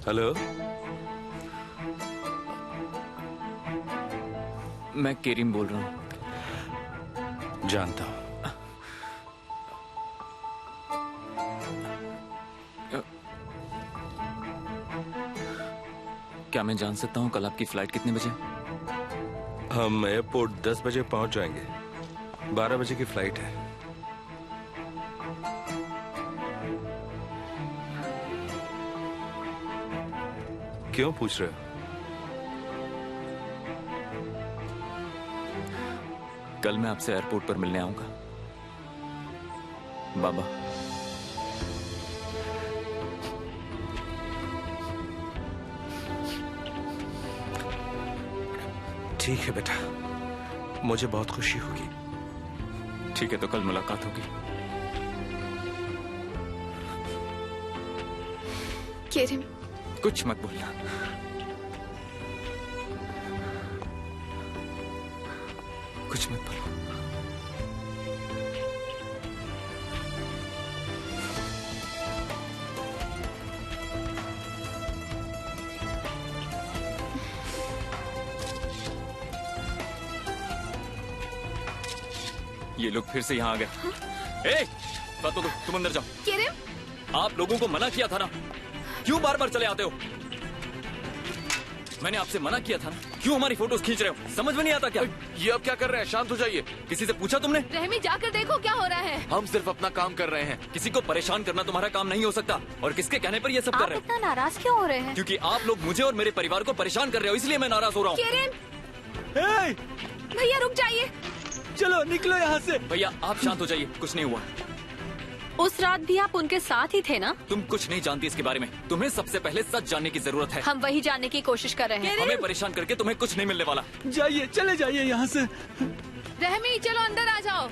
Hello, मैं केरीम बोल रहा हूँ। जानता हूँ। क्या मैं जान सकता हूँ कल आपकी फ्लाइट कितने बजे? हम एयरपोर्ट 10 बजे पहुंच जाएंगे। 12 बजे की फ्लाइट है। क्यों पूछ रहे हो? कल मैं आपसे एयरपोर्ट पर मिलने आऊंगा बाबा। ठीक है बेटा, मुझे बहुत खुशी होगी। ठीक है, तो कल मुलाकात होगी। केरिम, कुछ मत बोलना। कुछ मत बोलो। ये लोग फिर से यहाँ आ गए। ए, बात तो तुम अंदर जाओ। केरिम, आप लोगों को मना किया था ना, क्यों बार बार चले आते हो? मैंने आपसे मना किया था ना, क्यों हमारी फोटोज खींच रहे हो? समझ में नहीं आता क्या? ये अब क्या कर रहे हैं? शांत हो जाइए। किसी से पूछा तुमने? रहमी जाकर देखो क्या हो रहा है। हम सिर्फ अपना काम कर रहे हैं। किसी को परेशान करना तुम्हारा काम नहीं हो सकता। और किसके कहने पर ये सब कर आप रहे हो? इतना नाराज क्यों हो रहे हैं? क्योंकि आप लोग मुझे और मेरे परिवार को परेशान कर रहे हो, इसलिए मैं नाराज हो रहा हूँ। केरिम, भैया रुक जाइए। चलो निकलो यहाँ से। भैया आप शांत हो जाइए, कुछ नहीं हुआ। उस रात भी आप उनके साथ ही थे ना? तुम कुछ नहीं जानती इसके बारे में। तुम्हें सबसे पहले सच जानने की जरूरत है। हम वही जानने की कोशिश कर रहे हैं। हमें परेशान करके तुम्हें कुछ नहीं मिलने वाला। जाइए, चले जाइए यहाँ से। रहमी चलो अंदर आ जाओ।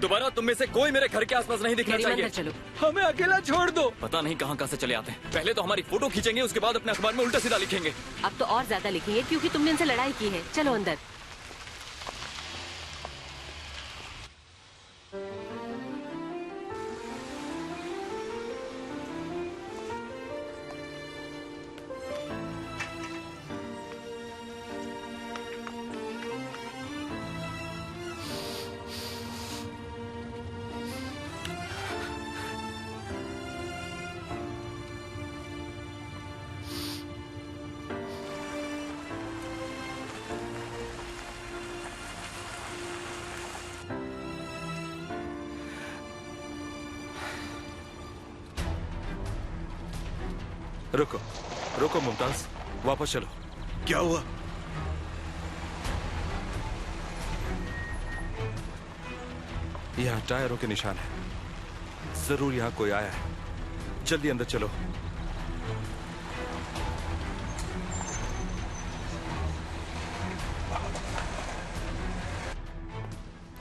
दोबारा तुम में से कोई मेरे घर के आसपास नहीं दिखना चाहिए। चलो। हमें अकेला छोड़ दो। पता नहीं कहाँ से चले आते हैं। पहले तो हमारी फोटो खींचेंगे, उसके बाद अपने अखबार में उल्टा सीधा लिखेंगे। अब तो और ज्यादा लिखेंगे क्योंकि तुमने इनसे लड़ाई की है। चलो अंदर। रुको रुको मुमताज, वापस चलो। क्या हुआ? यहाँ टायरों के निशान है। जरूर यहाँ कोई आया है। जल्दी अंदर चलो।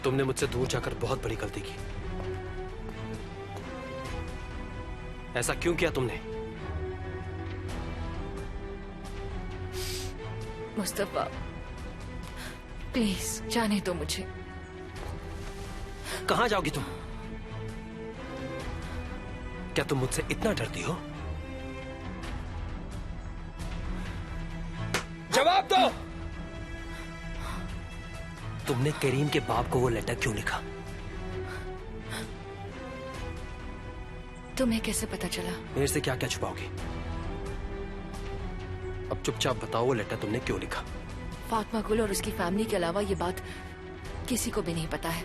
तुमने मुझसे दूर जाकर बहुत बड़ी गलती की। ऐसा क्यों किया तुमने? मुस्तफा प्लीज जाने दो मुझे। कहां जाओगी तुम? क्या तुम मुझसे इतना डरती हो? जवाब दो। तुमने करीम के बाप को वो लेटर क्यों लिखा? तुम्हें कैसे पता चला? मेरे से क्या क्या छुपाओगी? अब चुपचाप बताओ वो लेटर तुमने क्यों लिखा? फातिमा गुल और उसकी फैमिली के अलावा ये बात किसी को भी नहीं पता है।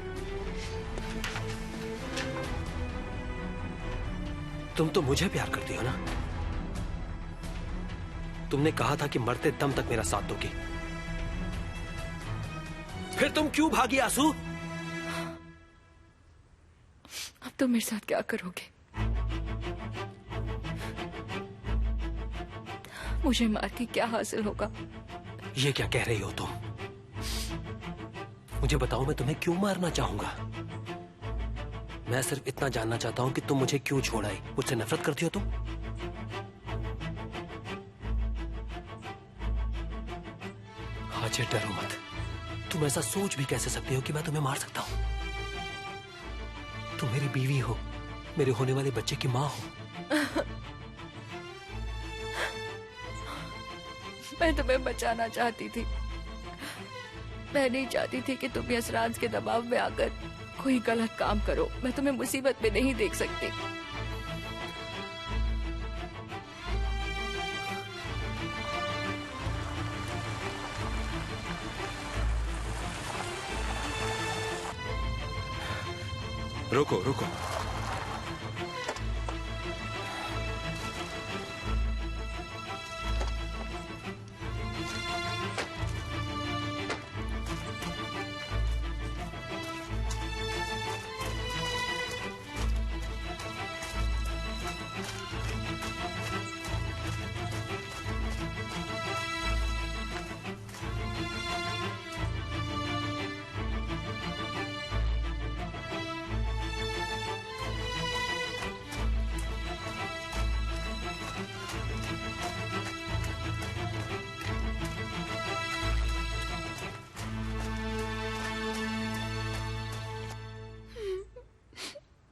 तुम तो मुझे प्यार करती हो ना? तुमने कहा था कि मरते दम तक मेरा साथ दोगी। फिर तुम क्यों भागी आंसू? अब तुम मेरे साथ क्या करोगे? मुझे मार के क्या हासिल होगा? ये क्या कह रही हो तुम? मुझे बताओ, मैं तुम्हें क्यों मारना चाहूंगा? मैं सिर्फ इतना जानना चाहता हूं कि तुम मुझे क्यों छोड़ आई। मुझसे नफरत करती हो तुम? हाजिर डरो मत। तुम ऐसा सोच भी कैसे सकते हो कि मैं तुम्हें मार सकता हूं? तुम मेरी बीवी हो, मेरे होने वाले बच्चे की मां हो। मैं तुम्हें बचाना चाहती थी। मैं नहीं चाहती थी कि तुम यशराज के दबाव में आकर कोई गलत काम करो। मैं तुम्हें मुसीबत में नहीं देख सकती। रुको रुको,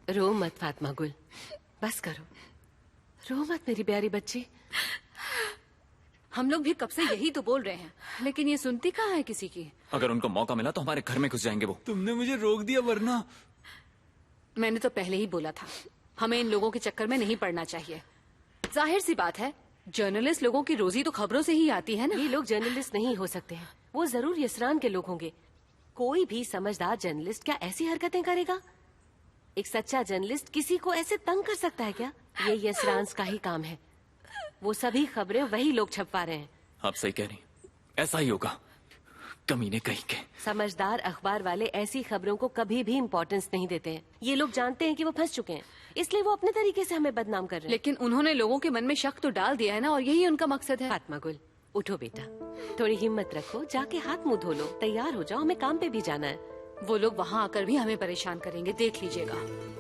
रो मत फातिमा गुल, बस करो, रो मत मेरी प्यारी बच्ची। हम लोग भी कब से यही तो बोल रहे हैं, लेकिन ये सुनती कहाँ है किसी की। अगर उनको मौका मिला तो हमारे घर में घुस जाएंगे वो। तुमने मुझे रोक दिया, वरना मैंने तो पहले ही बोला था, हमें इन लोगों के चक्कर में नहीं पड़ना चाहिए। जाहिर सी बात है, जर्नलिस्ट लोगों की रोजी तो खबरों से ही आती है ना। ये लोग जर्नलिस्ट नहीं हो सकते हैं, वो जरूर यसरान के लोग होंगे। कोई भी समझदार जर्नलिस्ट क्या ऐसी हरकतें करेगा? एक सच्चा जर्नलिस्ट किसी को ऐसे तंग कर सकता है क्या? ये यसरान का ही काम है। वो सभी खबरें वही लोग छपवा रहे हैं। आप सही कह रही, ऐसा ही होगा। कमीने कहीं के। समझदार अखबार वाले ऐसी खबरों को कभी भी इम्पोर्टेंस नहीं देते हैं। ये लोग जानते हैं कि वो फंस चुके हैं, इसलिए वो अपने तरीके से हमें बदनाम कर रहे हैं। लेकिन उन्होंने लोगों के मन में शक तो डाल दिया है ना, और यही उनका मकसद है। फातिमा गुल, उठो बेटा, थोड़ी हिम्मत रखो, जाके हाथ मुंह धो लो, तैयार हो जाओ, हमें काम पे भी जाना है। वो लोग वहाँ आकर भी हमें परेशान करेंगे, देख लीजिएगा।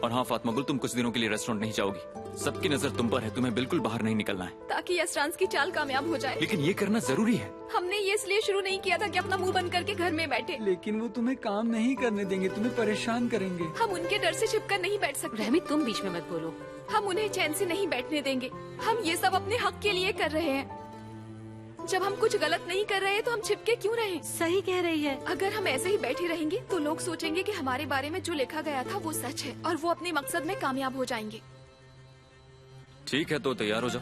और हाँ फातिमा गुल, तुम कुछ दिनों के लिए रेस्टोरेंट नहीं जाओगी। सबकी नजर तुम पर है, तुम्हें बिल्कुल बाहर नहीं निकलना है, ताकि यसरान की चाल कामयाब हो जाए। लेकिन ये करना जरूरी है। हमने ये इसलिए शुरू नहीं किया था कि अपना मुंह बंद करके घर में बैठे। लेकिन वो तुम्हें काम नहीं करने देंगे, तुम्हें परेशान करेंगे। हम उनके डर से छिपकर नहीं बैठ सकते। रहमी, तुम बीच में मत बोलो। हम उन्हें चैन से नहीं बैठने देंगे। हम ये सब अपने हक के लिए कर रहे हैं। जब हम कुछ गलत नहीं कर रहे तो हम छिपके क्यों रहें? सही कह रही है। अगर हम ऐसे ही बैठे रहेंगे तो लोग सोचेंगे कि हमारे बारे में जो लिखा गया था वो सच है, और वो अपने मकसद में कामयाब हो जाएंगे। ठीक है, तो तैयार हो जाओ,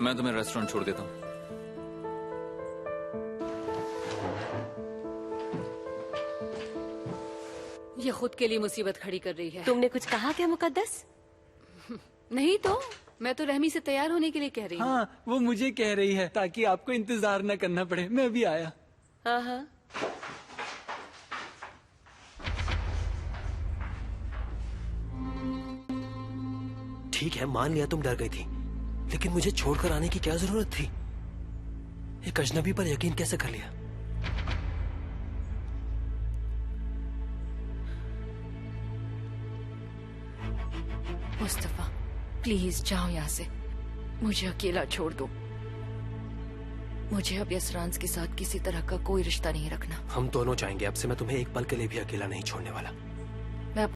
मैं तुम्हें रेस्टोरेंट छोड़ देता हूँ। ये खुद के लिए मुसीबत खड़ी कर रही है। तुमने कुछ कहा क्या मुकद्दस? नहीं तो मैं तो रहमी से तैयार होने के लिए कह रही हूँ। हाँ, वो मुझे कह रही है ताकि आपको इंतजार न करना पड़े। मैं भी आया। हाँ हाँ, ठीक है, मान लिया तुम डर गई थी, लेकिन मुझे छोड़कर आने की क्या जरूरत थी? एक अजनबी पर यकीन कैसे कर लिया? मुस्तफा, प्लीज जाओ यहाँ से, मुझे अकेला छोड़ दो। मुझे अब यसरान के साथ किसी तरह का कोई रिश्ता नहीं रखना। हम दोनों जाएंगे, अब से मैं तुम्हें एक पल के लिए भी अकेला नहीं छोड़ने वाला।